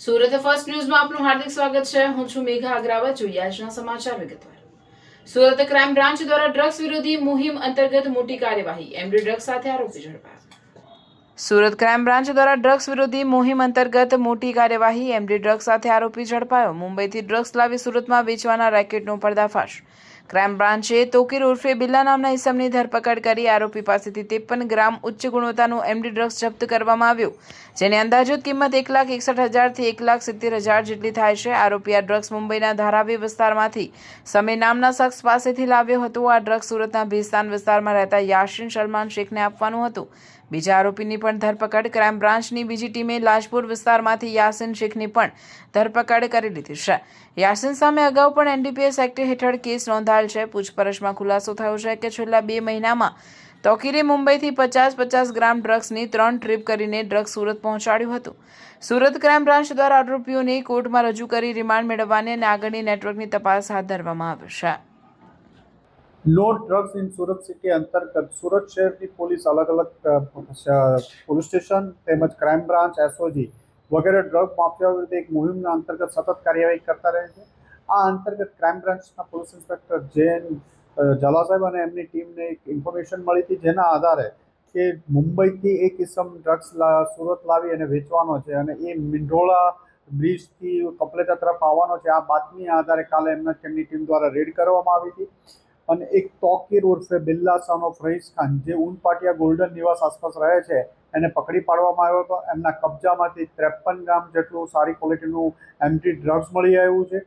Surat first ન્યૂઝમાં આપનું હાર્દિક સ્વાગત છે. હું છું મેઘા અગ્રવાલ. જોઈએ આજના સમાચાર વિગતવાર. સુરત ક્રાઇમ બ્રાન્ચ દ્વારા ડ્રગ્સ વિરોધી મુહિમ અંતર્ગત મોટી કાર્યવાહી. એમડી ડ્રગ્સ સાથે આરોપી ઝડપાયો. સુરત ક્રાઇમ બ્રાન્ચ દ્વારા ડ્રગ્સ વિરોધી મુહિમ અંતર્ગત મોટી કાર્યવાહી. એમડી ડ્રગ્સ સાથે આરોપી ઝડપાયો. મુંબઈથી ડ્રગ્સ લાવી સુરતમાં વેચવાના રેકેટનો પર્દાફાશ. ક્રાઇમ બ્રાન્ચે તોકીર ઉર્ફે બિલ્લા નામના ઇસમની ધરપકડ કરી આરોપી પાસેથી 53 ગ્રામ ઉચ્ચ ગુણવત્તાનું એમડી ડ્રગ્સ જપ્ત કરવામાં આવ્યું, જેની અંદાજિત કિંમત 1,61,000 થી 1,70,000 જેટલી થાય છે. આરોપી આ ડ્રગ્સ મુંબઈના ધારાવી વિસ્તારમાંથી સમીર નામના શખ્સ પાસેથી લાવ્યો હતો. આ ડ્રગ્સ સુરતના ભીસ્તાન વિસ્તારમાં રહેતા યાસીન સલમાન શેખને આપવાનું હતું. બીજા આરોપીની પણ ધરપકડ. ક્રાઇમ બ્રાન્ચની બીજી ટીમે લાજપુર વિસ્તારમાંથી યાસીન શેખની પણ ધરપકડ કરી લીધી છે. યાસીન સામે અગાઉ પણ એનડીપીએસ એક્ટ હેઠળ કેસ નોંધાયેલ છે. પૂછપરછમાં ખુલાસો થયો છે કે છેલ્લા 2 મહિનામાં તોકીરે મુંબઈથી 50 ગ્રામ ડ્રગ્સની 3 ટ્રીપ કરીને ડ્રગ્સ સુરત પહોંચાડ્યું હતું. સુરત ક્રાઇમ બ્રાન્ચ દ્વારા આરોપીઓને કોર્ટમાં રજૂ કરી રિમાન્ડ મેળવવાની અને આગળની નેટવર્કની તપાસ હાથ ધરવામાં આવી છે. No drugs in Surat city અંતર્ગત સુરત શહેરની પોલીસ અલગ અલગ પોલીસ સ્ટેશન તેમજ ક્રાઇમ બ્રાન્ચ એસઓજી વગેરે ડ્રગ માફિયા વિરુદ્ધ એક મુહિમના અંતર્ગત સતત કાર્યવાહી કરતા રહે છે. આ અંતર્ગત ક્રાઇમ બ્રાન્ચના પોલીસ ઇન્સ્પેક્ટર જૈન ઝાલા સાહેબ અને એમની ટીમને એક ઇન્ફોર્મેશન મળી હતી, જેના આધારે કે મુંબઈથી એક ઇસમ ડ્રગ્સ સુરત લાવી અને વેચવાનો છે અને એ મિંઢોળા બ્રિજથી કપલેટા તરફ આવવાનો છે. આ બાતમીના આધારે કાલે તેમની ટીમ દ્વારા રેડ કરવામાં આવી હતી અને એક તોકીર ઉર્ફે બિલ્લા સન ઓફ રઈસ ખાન, જે ઊન પાટિયા ગોલ્ડન નિવાસ આસપાસ રહે છે, એને પકડી પાડવામાં આવ્યો હતો. એમના કબજામાંથી 53 ગ્રામ જેટલું સારી ક્વોલિટીનું એમડી ડ્રગ્સ મળી આવ્યું છે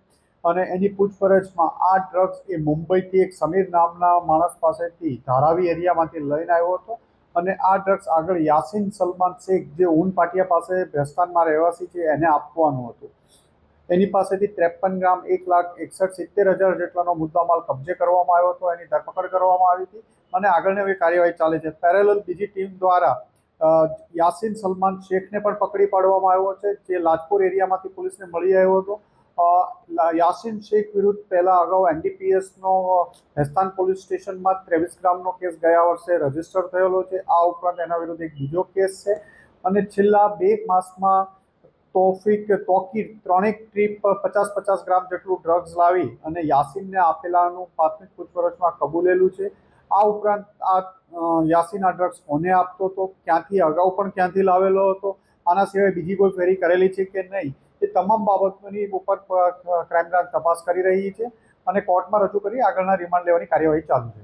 અને એની પૂછપરછમાં આ ડ્રગ્સ એ મુંબઈથી એક સમીર નામના માણસ પાસેથી ધારાવી એરિયામાંથી લઈને આવ્યો હતો અને આ ડ્રગ્સ આગળ યાસીન સલમાન શેખ, જે ઊન પાટિયા પાસે ભેસ્તાનમાં રહેવાસી છે, એને આપવાનું હતું. એની પાસેથી 53 ગ્રામ 1,61,70,000 જેટલાનો મુદ્દામાલ કબજે કરવામાં આવ્યો હતો. એની ધરપકડ કરવામાં આવી હતી અને આગળની હવે કાર્યવાહી ચાલે છે. પેરેલલ બીજી ટીમ દ્વારા યાસીન સલમાન શેખને પણ પકડી પાડવામાં આવ્યો છે, જે લાજપુર એરિયામાંથી પોલીસને મળી આવ્યો હતો. યાસીન શેખ વિરુદ્ધ પહેલા અગાઉ એનડીપીએસનો ભેસ્તાન પોલીસ સ્ટેશનમાં 23 ગ્રામનો કેસ ગયા વર્ષે રજીસ્ટર થયેલો છે. આ ઉપરાંત એના વિરુદ્ધ એક બીજો કેસ છે અને છેલ્લા 2 માસમાં તોકીર 3 ટ્રીપ 50 ગ્રામ જેટલું ડ્રગ્સ લાવી અને યાસીનને આપેલાનું પ્રાથમિક પૂછપરછમાં કબૂલેલું છે. આ ઉપરાંત આ યાસીન આ ડ્રગ્સ કોને આપતો હતો, ક્યાંથી અગાઉ પણ ક્યાંથી લાવેલો હતો, આના સિવાય બીજી કોઈ ફેરી કરેલી છે કે નહીં, એ તમામ બાબતોની ઉપર ક્રાઇમ બ્રાન્ચ તપાસ કરી રહી છે અને કોર્ટમાં રજૂ કરી આગળના રિમાન્ડ લેવાની કાર્યવાહી ચાલુ છે.